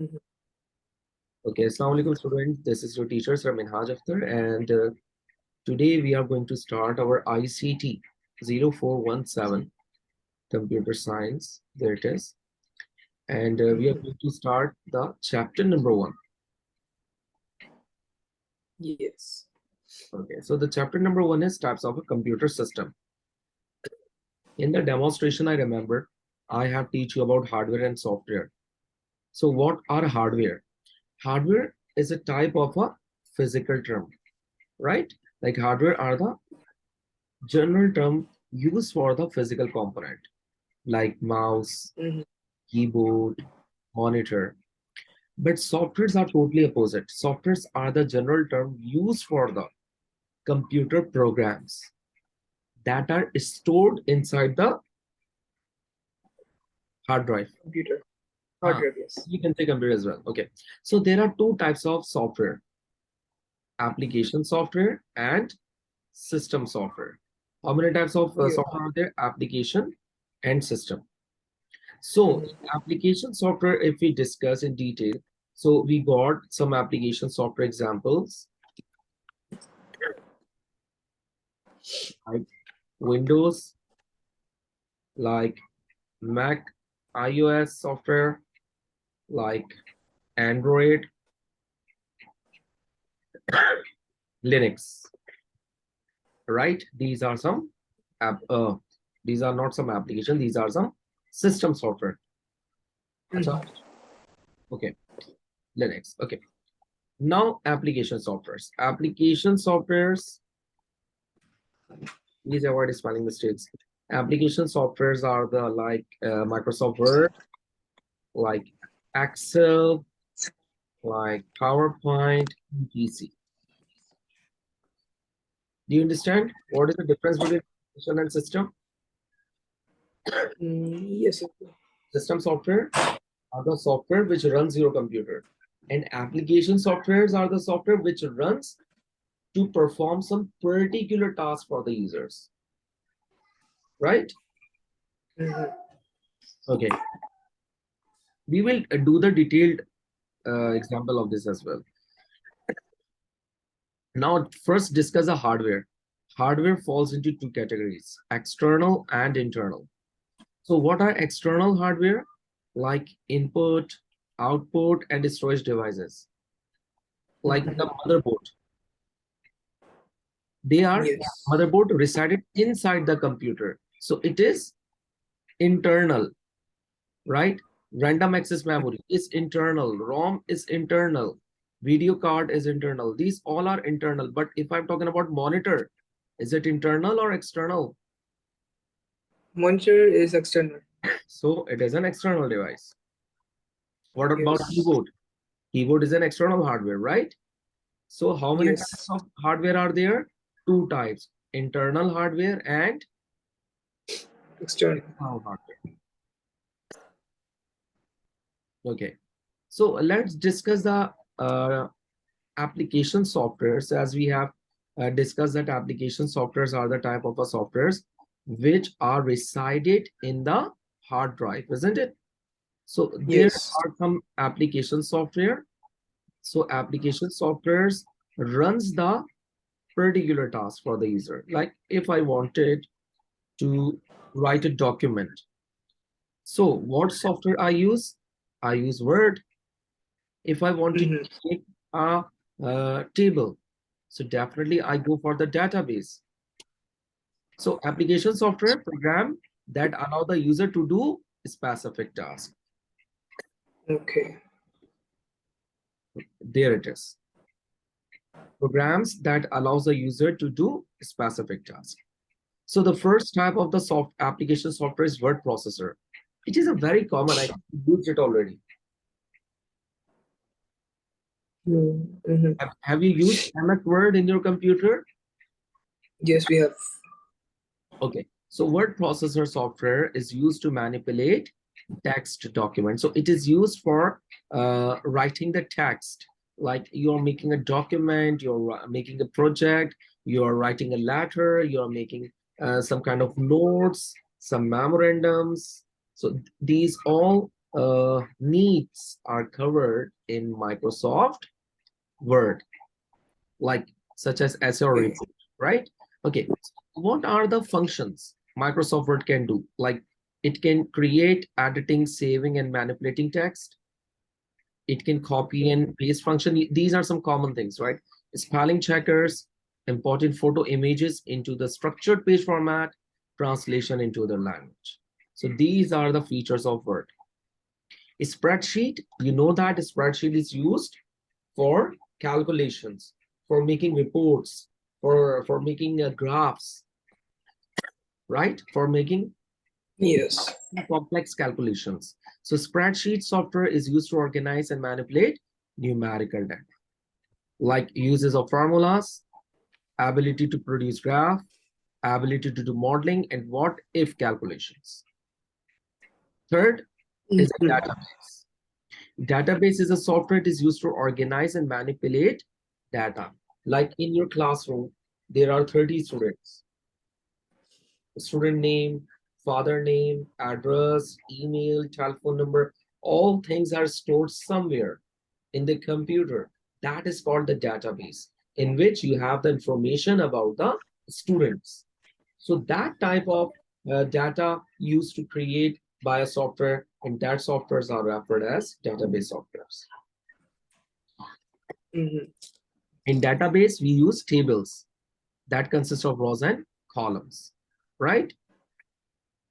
Mhm. Okay, Assalamu alaikum students. This is your teacher, Sir Minhaj Akhtar, and today we are going to start our ICT 0417 Computer Science. There it is. And we are going to start the chapter number 1. Yes. Okay, so the chapter number 1 is types of a computer system. In the demonstration, I remember I have teach you about hardware and software. So what are hardware? Hardware is a type of a physical term, right? Like hardware are the general term used for the physical component like mouse, Mhm. keyboard, monitor. But softwares are totally opposite. Softwares are the general term used for the computer programs that are stored inside the hard drive. Computer. Huh. Hardware, yes. You can say computer as well. Okay. So there are two types of software: application software and system software. How many types of Yeah. software are there? Application and system. So Mhm. application software, if we discuss in detail, so we got some application software examples like Windows, like Mac, iOS software, like Android, Linux, right? These are some these are not some application, these are some system software. Acha? Mhm. Okay, Linux. Okay. Now application softwares. Application softwares, please avoid spelling mistakes. Application softwares are the like Microsoft Word, like Excel, like PowerPoint, PC. Do you understand what is the difference between application and system? Yes. Okay. System software are the software which runs your computer, and application softwares are the software which runs to perform some particular task for the users, right? Mhm. Okay, we will do the detailed example of this as well. Now, first discuss the hardware. Hardware falls into two categories: external and internal. So what are external hardware? Like input, output, and storage devices, like the Mhm. motherboard. They are Yes. motherboard resided inside the computer. So it is internal, right? Random access memory is internal, ROM is internal, video card is internal. These all are internal. But if I'm talking about monitor, is it internal or external? Monitor is external. So it is an external device. What about Yes. keyboard? Keyboard is an external hardware, right? So how many types Yes. of hardware are there? Two types: internal hardware and External. external hardware. Okay. So let's discuss the application softwares, as we have discussed that application softwares are the type of a softwares which are resided in the hard drive, isn't it? So there Yes. are some application software. So application softwares runs the particular task for the user. Like if I wanted to write a document, so what software I use? I use Word. If I wanted Mhm. to make a table, so definitely I go for the database. So application software program that allow the user to do a specific task. Okay. There it is. Programs that allows the user to do a specific task. So the first type of the soft application software is word processor. It is a very common, I used it already. Mhm. Have you used MS Word in your computer? Yes, we have. Okay, so word processor software is used to manipulate text document. So it is used for writing the text. Like you're making a document, you're making a project, you're writing a letter, you're making some kind of notes, some memorandums. So these all needs are covered in Microsoft Word, like such as essay or Okay. report, right? Okay, what are the functions Microsoft Word can do? Like it can create, editing, saving, and manipulating text. It can copy and paste function. These are some common things, right? Spelling checkers, importing photo images into the structured page format, translation into the language. So these are the features of Word. A spreadsheet, you know that a spreadsheet is used for calculations, for making reports, for making graphs, right? For making Yes. complex calculations. So spreadsheet software is used to organize and manipulate numerical data, like uses of formulas, ability to produce graph, ability to do modeling, and what if calculations. Third is a Mhm. database. Database is a software that is used to organize and manipulate data. Like in your classroom, there are 30 students. Student name, father name, address, email, telephone number, all things are stored somewhere in the computer. That is called the database, in which you have the information about the students. So that type of data used to create by a software, and that softwares are referred as database softwares. Mhm. In database, we use tables that consist of rows and columns, right?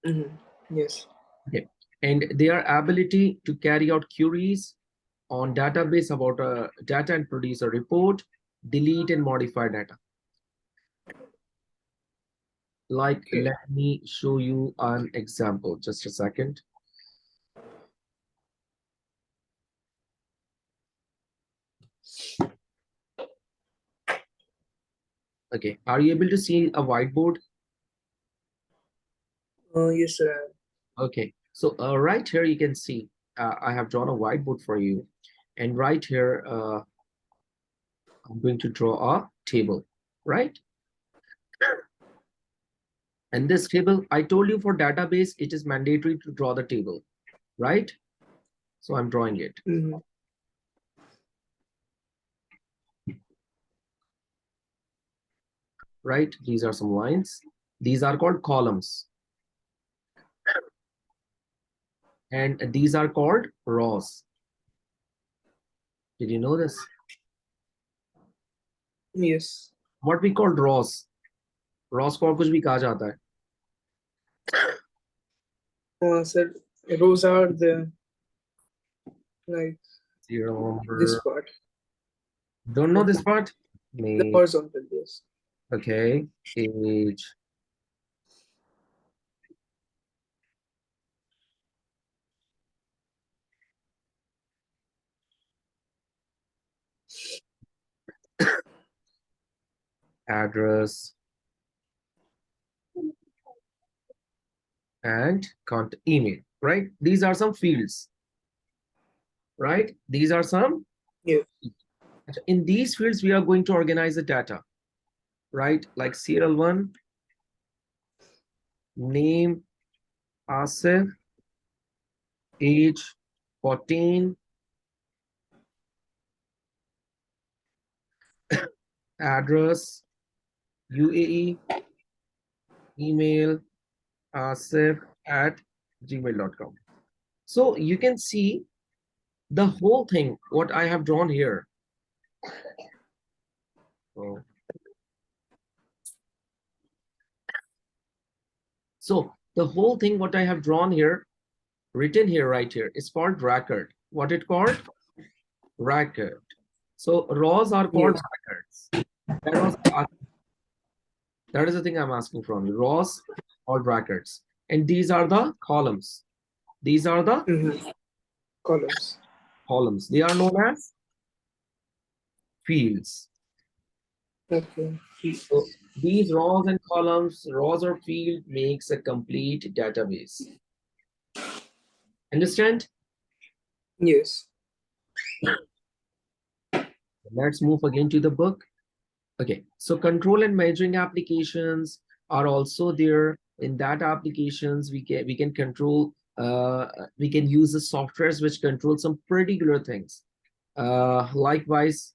Mhm. Yes. Okay. And their ability to carry out queries on database about data and produce a report, delete and modify data. Like, Okay. let me show you an example. Just a second. Okay. Are you able to see a whiteboard? Yes, sir. Okay. So right here, you can see I have drawn a whiteboard for you. And right here, I'm going to draw a table, right? And this table, I told you for database, it is mandatory to draw the table, right? So I'm drawing it. Mhm. Right? These are some lines. These are called columns. And these are called rows. Did you know this? Yes. What we call rows. Rows को और कुछ भी कहा जाता है. Sir, rows are the like Serial this number. part, Don't know this part? the Me. horizontal. Yes. Okay. Age. Address. And contact email. Right? These are some fields. Right? These are some. Yes. In these fields, we are going to organize the data. Right? Like serial one. Name. Asif. Age. 14. Address. UAE. Email. asif@gmail.com. So you can see the whole thing, what I have drawn here. So the whole thing, what I have drawn here, written here, right here, is called record. What it called? Record. So rows are called Yes. records. That was that is the thing I'm asking from you. Rows or records. And these are the columns. These are the Mhm. Columns. columns. They are known as fields. Okay. So these rows and columns, rows or field makes a complete database. Understand? Yes. Let's move again to the book. Okay, so control and measuring applications are also there. In that applications, we can control We can use the softwares which control some particular things. Likewise,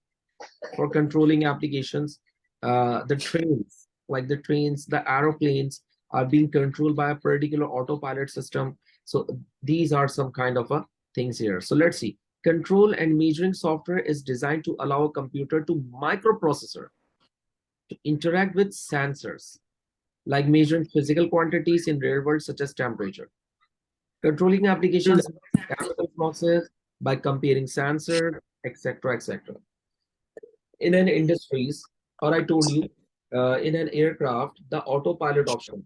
for controlling applications, the trains, like the trains, the aeroplanes are being controlled by a particular autopilot system. So these are some kind of things here. So let's see. Control and measuring software is designed to allow a computer to microprocessor to interact with sensors, like measuring physical quantities in real world, such as temperature. Controlling applications chemical process by comparing sensors, etc., etc. In an industries, or I told you, in an aircraft, the autopilot option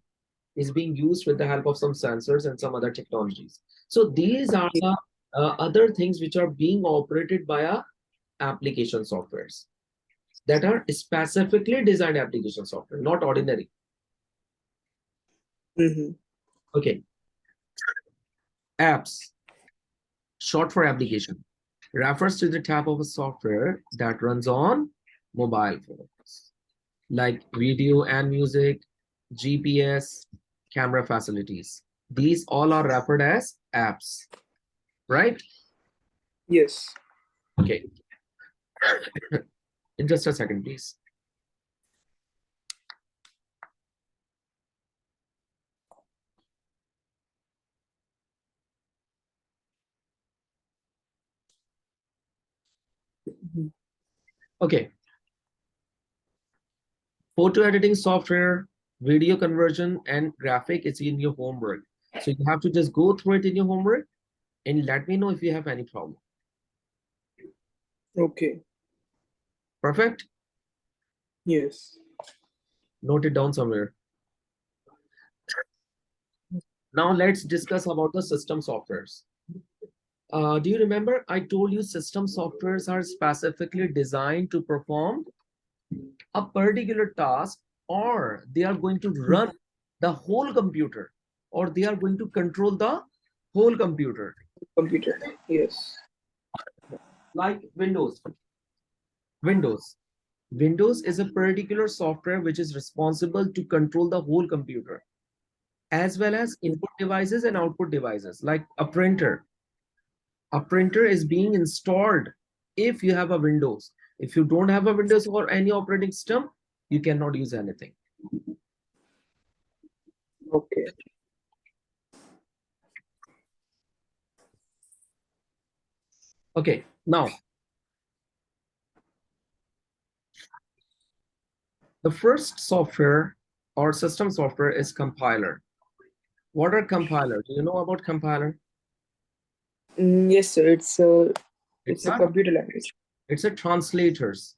is being used with the help of some sensors and some other technologies. So these are the other things which are being operated by application softwares that are specifically designed application software, not ordinary. Okay. Apps, short for application, refers to the type of a software that runs on mobile phones, like video and music, GPS, camera facilities. These all are referred as apps, right? Yes. Okay. In just a second, please. Okay. Photo editing software, video conversion, and graphic is in your homework. So you have to just go through it in your homework and let me know if you have any problem. Okay. Perfect? Yes. Note it down somewhere. Now let's discuss about the system softwares. Do you remember I told you system softwares are specifically designed to perform a particular task, or they are going to run the whole computer, or they are going to control the whole computer. Computer. Yes. Like Windows. Windows is a particular software which is responsible to control the whole computer, as well as input devices and output devices, like a printer. A printer is being installed if you have a Windows. If you don't have a Windows or any operating system, you cannot use anything. Okay. Okay, now the first software or system software is compiler. What are compilers? Do you know about compiler? Yes, sir. It's a computer language. It's a translators.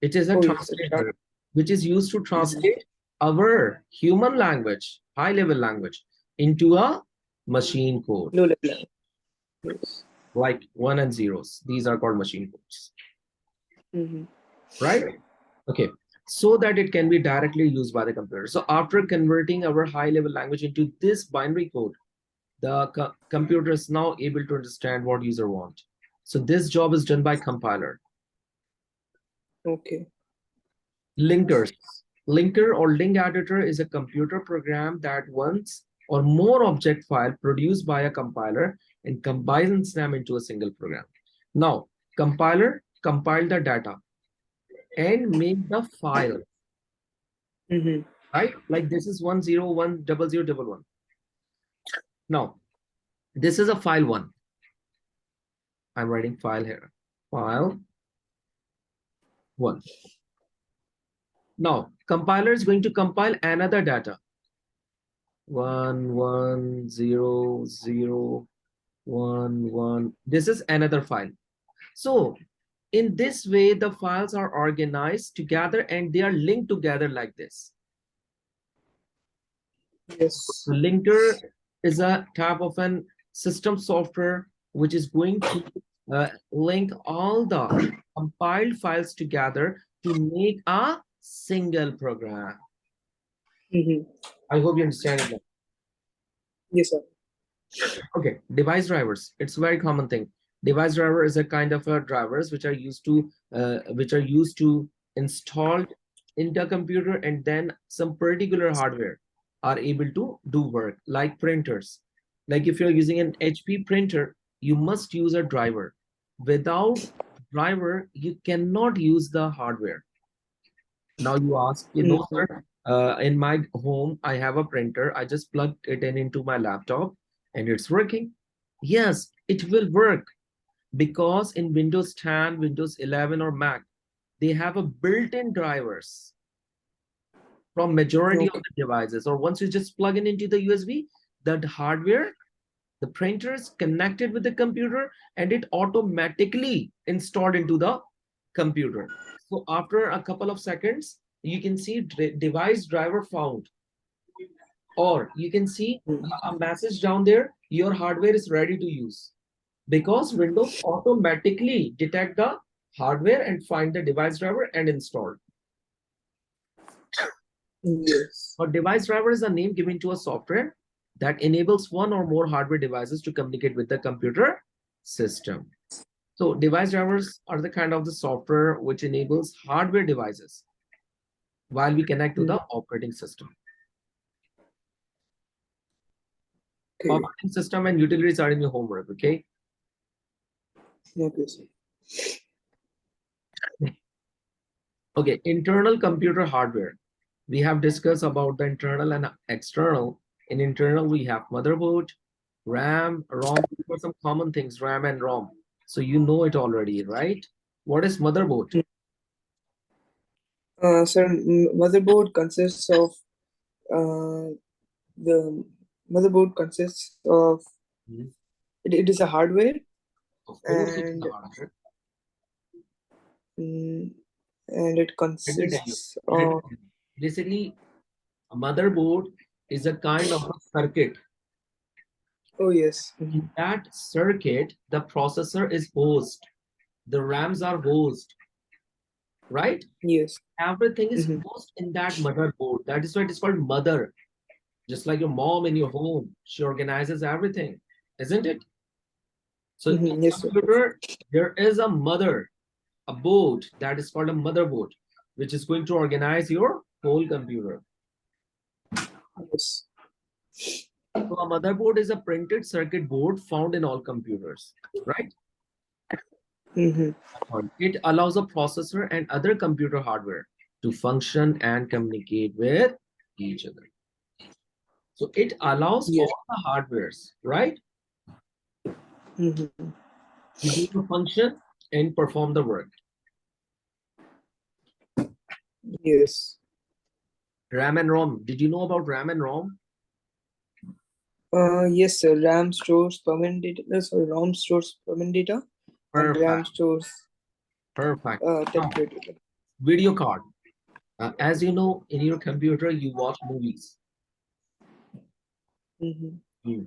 It is a translator which is used to translate our human language, high-level language, into a machine code. Low level. Yes. Like 1 and 0s. These are called machine codes. Right? Okay. So that it can be directly used by the computer. So after converting our high-level language into this binary code, the computer is now able to understand what user want. So this job is done by compiler. Okay. Linkers. Linker or link editor is a computer program that once or more object file produced by a compiler and combines them into a single program. Now, compiler compile the data and make the file. Right? Like this is 1010011. Now, this is a file 1. I'm writing file here. File 1. Now, compiler is going to compile another data. 1100111. This is another file. So in this way, the files are organized together and they are linked together like this. Yes. Linker is a type of an system software which is going to link all the compiled files together to make a single program. I hope you understand it now. Yes, sir. Okay, device drivers. It's a very common thing. Device driver is a kind of drivers which are used to installed into a computer, and then some particular hardware are able to do work, like printers. Like if you're using an HP printer, you must use a driver. Without driver, you cannot use the hardware. Now you ask, Mhm. sir, in my home, I have a printer. I just plugged it in into my laptop and it's working. Yes, it will work because in Windows 10, Windows 11 or Mac, they have a built-in drivers from majority of Okay. the devices. Or once you just plug in into the USB, that hardware, the printer is connected with the computer and it automatically installed into the computer. So after a couple of seconds, you can see device driver found, or you can see Mhm. a message down there, your hardware is ready to use, because Windows automatically detect the hardware and find the device driver and install. Yes. A device driver is a name given to a software that enables one or more hardware devices to communicate with the computer system. So device drivers are the kind of the software which enables hardware devices while we connect to Mhm. the operating system. Okay. Operating system and utilities are in your homework, okay? Okay, sir. Okay, internal computer hardware. We have discussed about the internal and external. In internal, we have motherboard, RAM, ROM. These are some common things, RAM and ROM. So you know it already, right? What is motherboard? Sir, motherboard consists of uh, the motherboard consists of Mhm. it is a hardware Of course, it is and the hardware. mm, and it Let me tell you. consists Let me of tell you. Basically, a motherboard is a kind of a circuit. oh yes. In that circuit, the processor is hosed. The RAMs are hosed, right? Yes. Everything is Mm-hmm. hosted in that motherboard. That is why it is called mother. Just like your mom in your home, she organizes everything, isn't it? So in Mm-hmm. Yes, sir. computer, there is a mother, a board that is called a motherboard, which is going to organize your whole computer. Yes. So a motherboard is a printed circuit board found in all computers, right? Mm-hmm. It allows a processor and other computer hardware to function and communicate with each other. So it allows Yes. all the hardwares, right, Mm-hmm. to do the function and perform the work. Yes. RAM and ROM. Did you know about RAM and ROM? Yes, sir. RAM stores permanent data. Sorry, ROM stores permanent data, and RAM Perfect. stores Perfect. Now, temporary data. video card. As you know, in your computer, you watch movies. Mm-hmm. Hmm.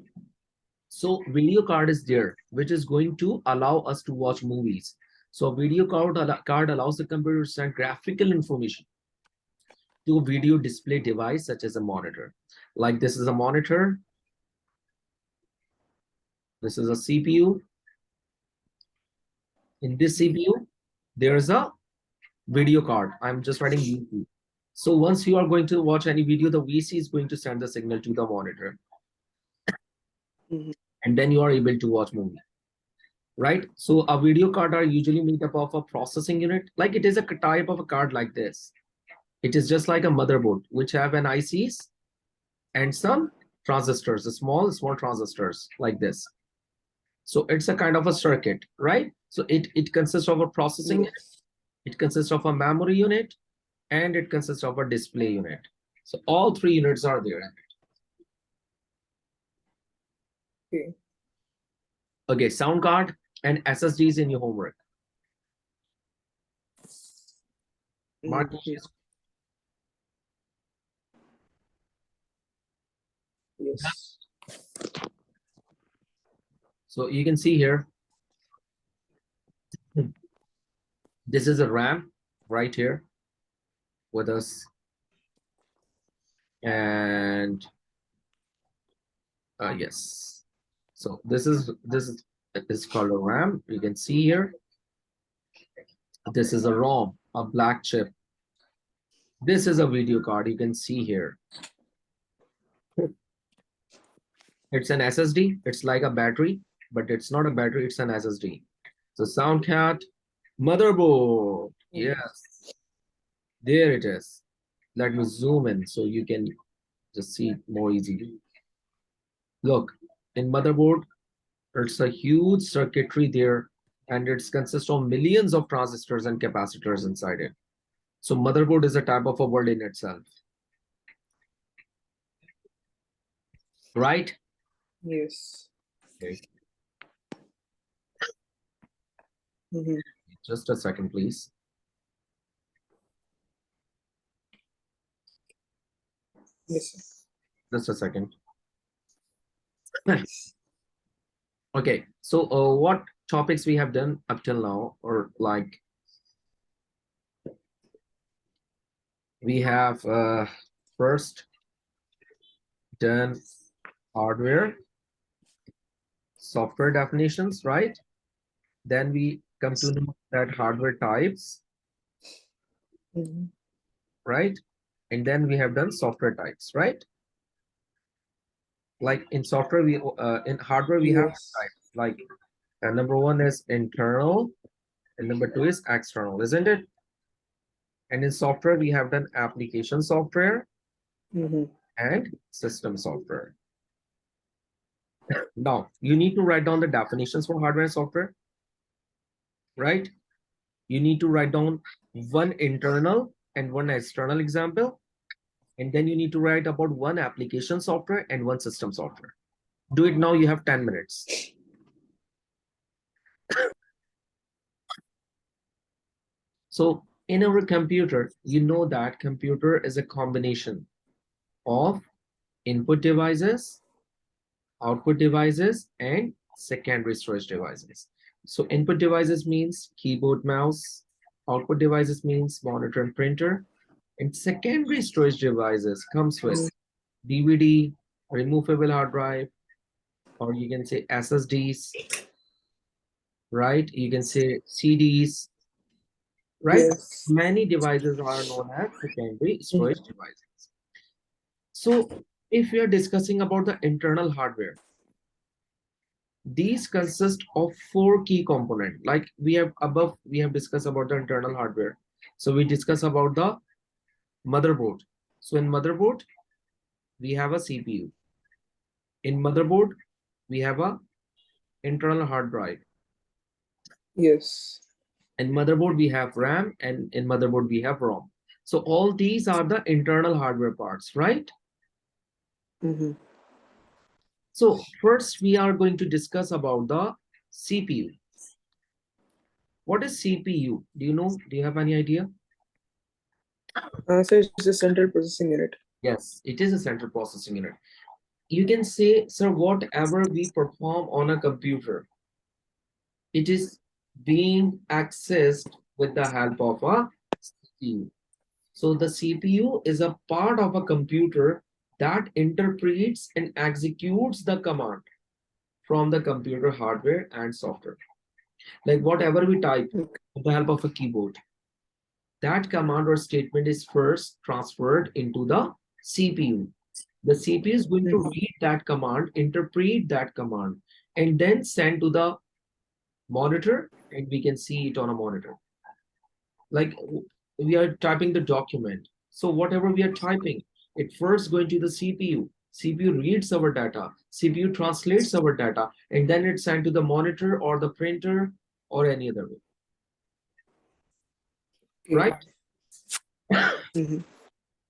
So video card is there, which is going to allow us to watch movies. So video card allows the computer to send graphical information to a video display device such as a monitor. Like this is a monitor, this is a CPU. In this CPU, there's a video card. I'm just writing VC. So once you are going to watch any video, the VC is going to send the signal to the monitor, Mm-hmm. and then you are able to watch movie, right? So a video card are usually made up of a processing unit, like it is a type of a card like this. It is just like a motherboard, which have an ICs and some transistors, small transistors like this. So it's a kind of a circuit, right? So it consists of a processing unit, Yes. it consists of a memory unit, and it consists of a display unit. So all three units are there. Okay. Okay, sound card and SSDs in your homework. Mark. Mm-hmm. Yes. So you can see here, this is a RAM right here with us. And yes. So this is called a RAM. You can see here. This is a ROM, a black chip. This is a video card. You can see here. It's an SSD. It's like a battery, but it's not a battery. It's an SSD. So sound cat, motherboard. Yes, there it is. Let me zoom in so you can just see it more easily. Look, in motherboard, it's a huge circuitry there, and it consists of millions of transistors and capacitors inside it. So motherboard is a type of a word in itself, right? Yes. Okay. Mm-hmm. Just a second, please. Yes, sir. Just a second. Okay, so what topics we have done up till now, or like we have first done hardware, software definitions, right? Then we come to know that hardware types, Mm-hmm. right? And then we have done software types, right? Like in software, we in hardware we have Yes. types. Like number one is internal, and number two is external, isn't it? And in software, we have done application software Mm-hmm. and system software. Now, you need to write down the definitions for hardware and software, right? You need to write down one internal and one external example. And then you need to write about one application software and one system software. Do it now, you have 10 minutes. So in our computer, you know that computer is a combination of input devices, output devices, and secondary storage devices. So input devices means keyboard, mouse. Output devices means monitor and printer. And secondary storage devices comes with DVD, removable hard drive, or you can say SSDs, right? You can say CDs, right? Yes. Many devices are known as secondary storage Mm-hmm. devices. So if we are discussing about the internal hardware, these consist of four key components. Like we have discussed about the internal hardware. So we discuss about the motherboard. So in motherboard, we have a CPU. In motherboard, we have a internal hard drive. Yes. In motherboard, we have RAM, and in motherboard, we have ROM. So all these are the internal hardware parts, right? Mm-hmm. So first, we are going to discuss about the CPU. What is CPU? Do you know? Do you have any idea? So it's the central processing unit. Yes, it is a central processing unit. You can say, sir, whatever we perform on a computer, it is being accessed with the help of a CPU. So the CPU is a part of a computer that interprets and executes the command from the computer hardware and software. Like whatever we type with the help of a keyboard, that command or statement is first transferred into the CPU. The CPU is going to Mm-hmm. read that command, interpret that command, and then send to the monitor, and we can see it on a monitor. Like we are typing the document. So whatever we are typing, it first going to the CPU. CPU reads our data, CPU translates our data, and then it's sent to the monitor or the printer or any other way, Okay. right? Mm-hmm.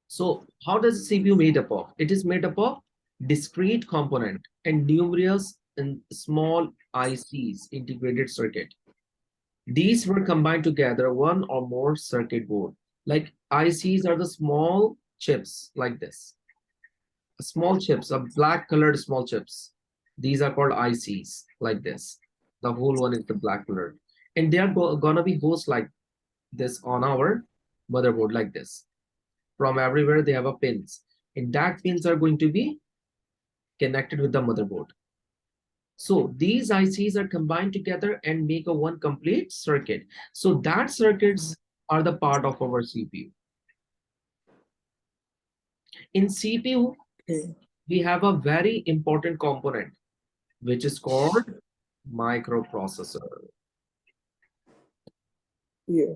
So how does CPU made up of? It is made up of discrete component and numerous and small ICs, integrated circuit. These were combined together, one or more circuit board. Like ICs are the small chips like this. Small chips, a black colored small chips. These are called ICs like this. The whole one is the black colored. And they are gonna be host like this on our motherboard like this. From everywhere they have a pins. And that pins are going to be connected with the motherboard. So these ICs are combined together and make a one complete circuit. So that circuits are the part of our CPU. In CPU, Okay. we have a very important component which is called microprocessor, Yeah.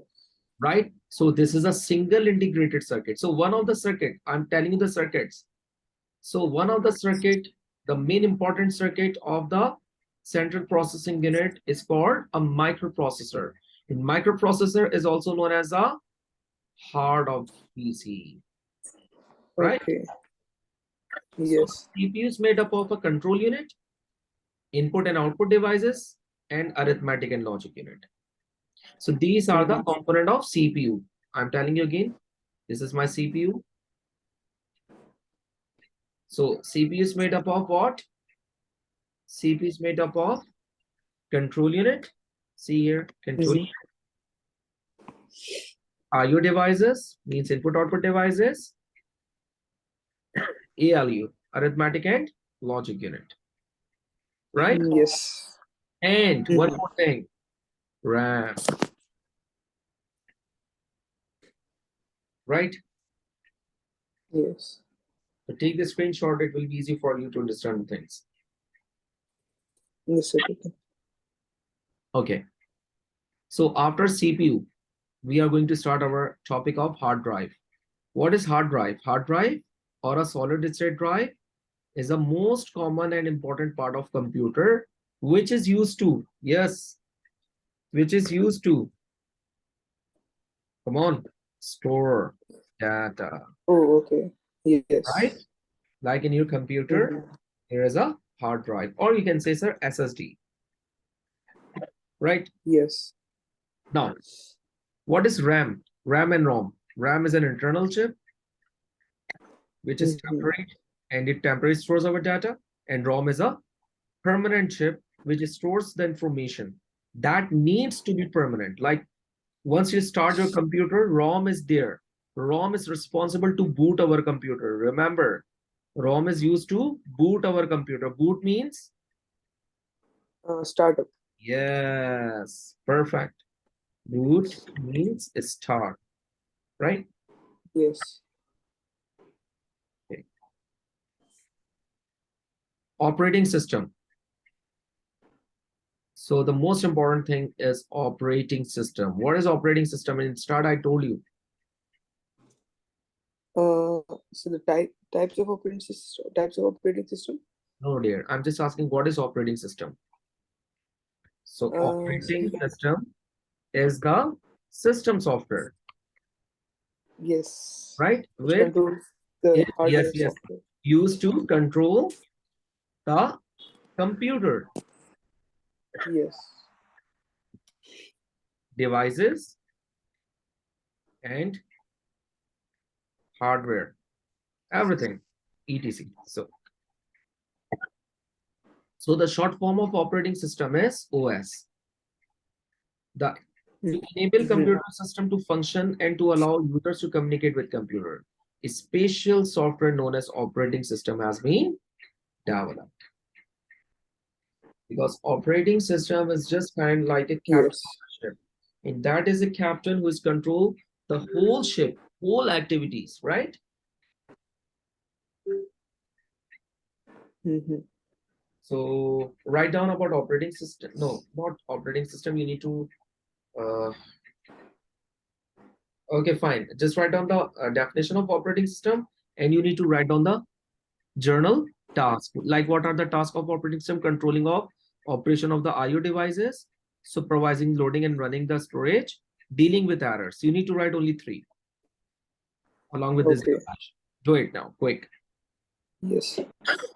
right? So this is a single integrated circuit. So one of the circuit, I'm telling you the circuits. So one of the circuit, the main important circuit of the central processing unit is called a microprocessor. And microprocessor is also known as a heart of PC, right? Okay. So Yes. CPU is made up of a control unit, input and output devices, and arithmetic and logic unit. So these are the component of CPU. I'm telling you again, this is my CPU. So CPU is made up of what? CPU is made up of control unit. See here, control unit. IO devices means input output devices. ALU, arithmetic and logic unit, right? Yes. And one more thing, RAM, right? Yes. So take the screenshot, it will be easy for you to understand things. Yes, okay. Okay. So after CPU, we are going to start our topic of hard drive. What is hard drive? Hard drive or a solid state drive is the most common and important part of computer, which is used to, yes, which is used to, come on, store data, Oh, okay. right? Yes. Like in your computer, there is a hard drive, or you can say, sir, SSD, right? Yes. Now, what is RAM? RAM and ROM. RAM is an internal chip, which is temporary, and it temporarily stores our data, and ROM is a permanent chip, which stores the information that needs to be permanent. Like once you start your computer, ROM is there. ROM is responsible to boot our computer. Remember, ROM is used to boot our computer. Boot means? Startup. Yes, perfect. Boot means start, right? Yes. Okay. Operating system. So the most important thing is operating system. What is operating system? In start, I told you. So the types of operating system. No, dear. I'm just asking what is operating system. So operating system is the system software, Yes. right? Which Which controls the is, hardware yes, and yes, software. used to control the computer, Yes. devices, and hardware, everything, etc. So the short form of operating system is OS. The to enable computer system to function and to allow users to communicate with computer, a special software known as operating system has been developed. Because operating system is just kind of like a captain of the ship. And that is a captain who is control the whole ship, whole activities, right? So write down about operating system. No, not operating system. You need to. Okay, fine. Just write down the definition of operating system, and you need to write down the journal task. Like what are the tasks of operating system? Controlling of operation of the IO devices, supervising loading and running the storage, dealing with errors. You need to write only 3 along with this. Okay. Do it now, quick. Yes.